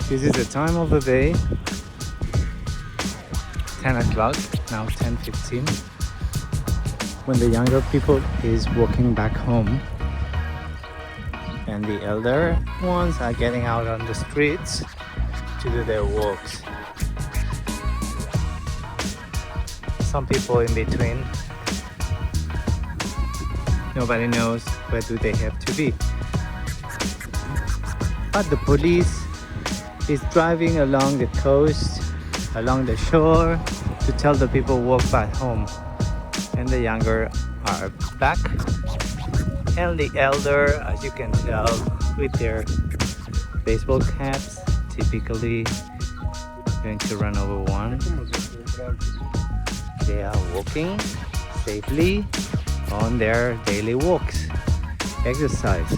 This is the time of the day, 10 o'clock, now 10:15, when the younger people is walking back home and the elder ones are getting out on the streets to do their walks. Some people in between, nobody knows where do they have to be. But the police is driving along the coast, along the shore, to tell the people walk back home. And the younger are back, and the elder, as you can tell, with their baseball caps, typically going to run over one. They are walking safely on their daily walks, exercise.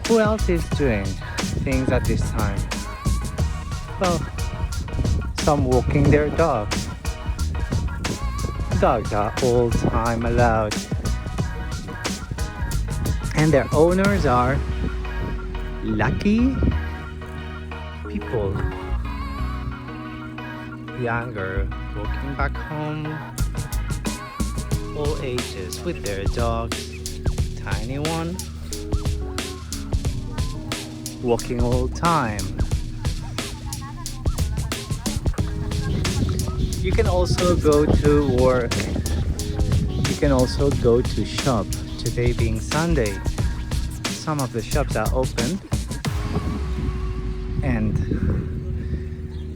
Who else is doing things at this time? Well, some walking their dogs. Dogs are all time allowed. And their owners are lucky people. Younger, walking back home, all ages with their dogs. Tiny one, walking all time. You can also go to work. You can also go to shop. Today being Sunday, some of the shops are open, and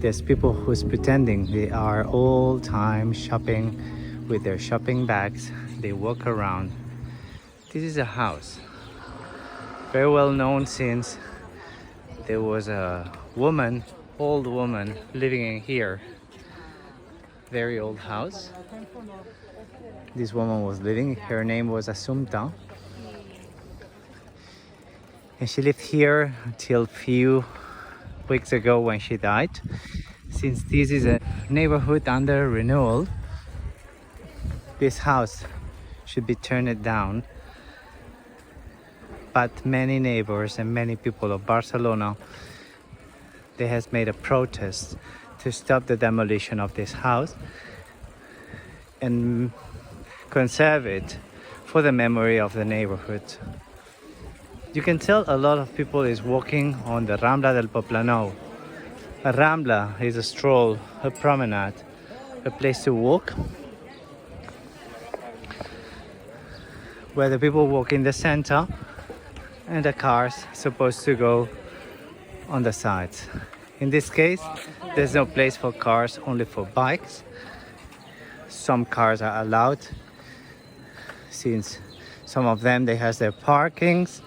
there's people who's pretending they are all time shopping with their shopping bags. They walk around. This is a house, very well known since there was a woman, old woman, living in here. Very old house. This woman was living. Her name was Assumpta, and she lived here until few weeks ago when she died. Since this is a neighborhood under renewal, this house should be turned down. But many neighbors and many people of Barcelona, they has made a protest to stop the demolition of this house and conserve it for the memory of the neighborhood. You can tell a lot of people is walking on the Rambla del Poblenou. A Rambla is a stroll, a promenade, a place to walk where the people walk in the center and the cars supposed to go on the sides. In this case, there's no place for cars, only for bikes. Some cars are allowed, since some of them they have their parkings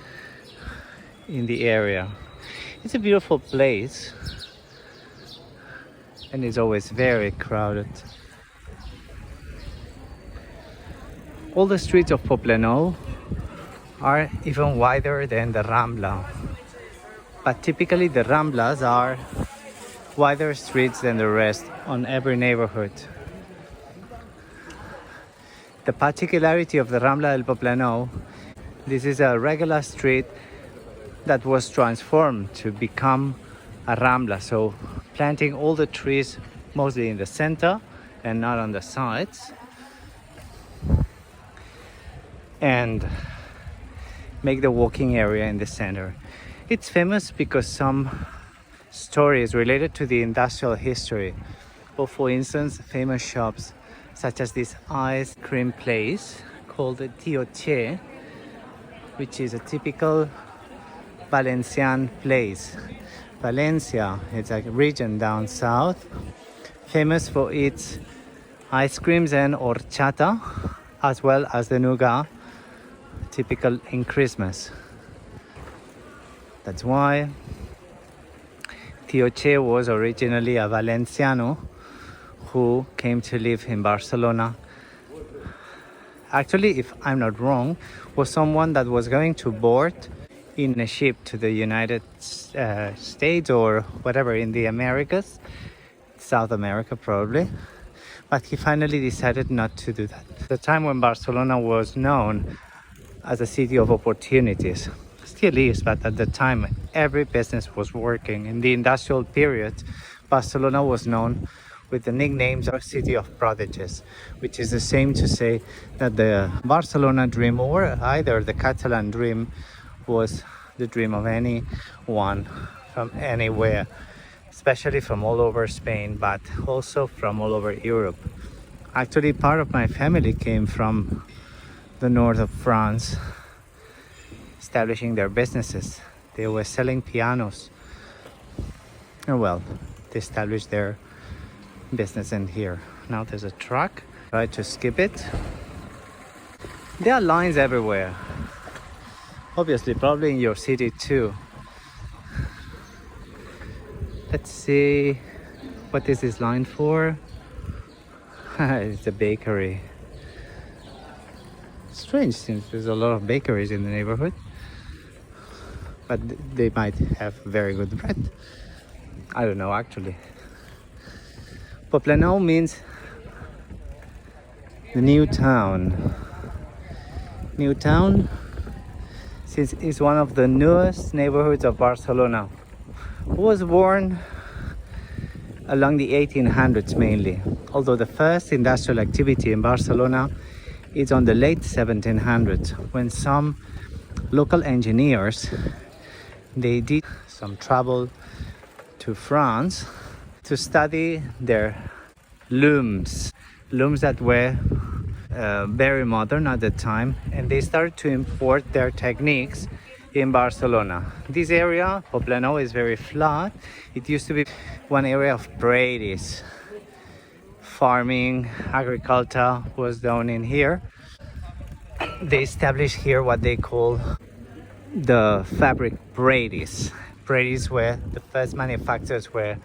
in the area. It's a beautiful place, and it's always very crowded. All the streets of Poblenou are even wider than the Rambla, but typically the Ramblas are wider streets than the rest on every neighborhood. The particularity of the Rambla del Poblenou, this is a regular street that was transformed to become a Rambla, so planting all the trees mostly in the center and not on the sides, and make the walking area in the center. It's famous because some stories related to the industrial history, or for instance famous shops such as this ice cream place called the Tio Che, which is a typical Valencian place. Valencia is a region down south famous for its ice creams and horchata, as well as the nougat, typical in Christmas. That's why Tio Che was originally a Valenciano who came to live in Barcelona. Actually, if I'm not wrong, was someone that was going to board in a ship to the United States or whatever, in the Americas, South America probably. But he finally decided not to do that. The time when Barcelona was known as a city of opportunities. still is, but at the time every business was working. In the industrial period, Barcelona was known with the nicknames of City of Prodigies, which is the same to say that the Barcelona dream, or either the Catalan dream, was the dream of anyone from anywhere, especially from all over Spain, but also from all over Europe. Actually, part of my family came from the north of France, establishing their businesses. They were selling pianos. Oh well, they established their business in here. Now there's a truck. Try to skip it. There are lines everywhere. Obviously, probably in your city too. Let's see, what is this line for? It's a bakery. Strange, since there's a lot of bakeries in the neighborhood, but they might have very good bread. I don't know actually. Poblenou means the new town. New town, since it's one of the newest neighborhoods of Barcelona. It was born along the 1800s mainly, although the first industrial activity in Barcelona is on the late 1700s, when some local engineers, they did some travel to France to study their looms that were very modern at the time, and they started to import their techniques in Barcelona. This area, Poblenou, is very flat. It used to be one area of prairies. Farming, agriculture was done in here. They established here what they call the fabric prairies. Prairies where the first manufacturers were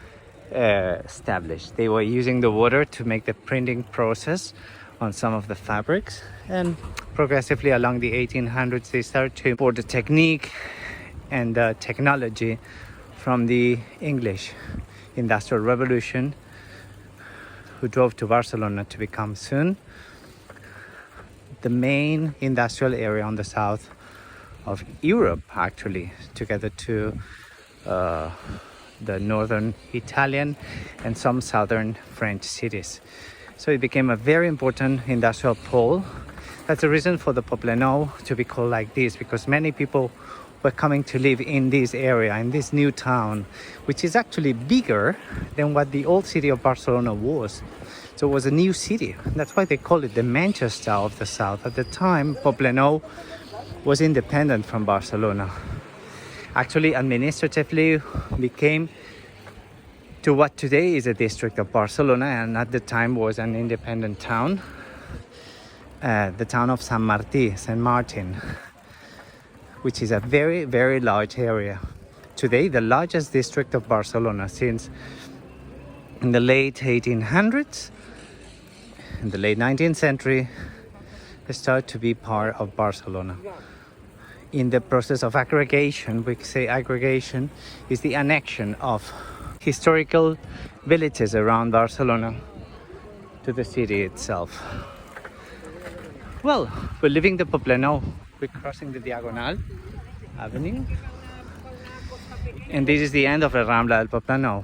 established. They were using the water to make the printing process on some of the fabrics, and progressively along the 1800s they started to import the technique and the technology from the English Industrial Revolution, who drove to Barcelona to become soon the main industrial area on the south of Europe, actually, together to the northern Italian and some southern French cities. So it became a very important industrial pole. That's the reason for the Poblenou to be called like this, because many people were coming to live in this area, in this new town, which is actually bigger than what the old city of Barcelona was. So it was a new city. That's why they call it the Manchester of the South. At the time, Poblenou was independent from Barcelona. Actually, administratively became to what today is a district of Barcelona, and at the time was an independent town, the town of Saint Martin, which is a very, very large area. Today, the largest district of Barcelona, since in the late 1800s, in the late 19th century, it started to be part of Barcelona. In the process of aggregation, we say aggregation is the annexion of historical villages around Barcelona to the city itself. Well, we're leaving the Poblenou. We're crossing the Diagonal Avenue, and this is the end of the Rambla del Poblenou.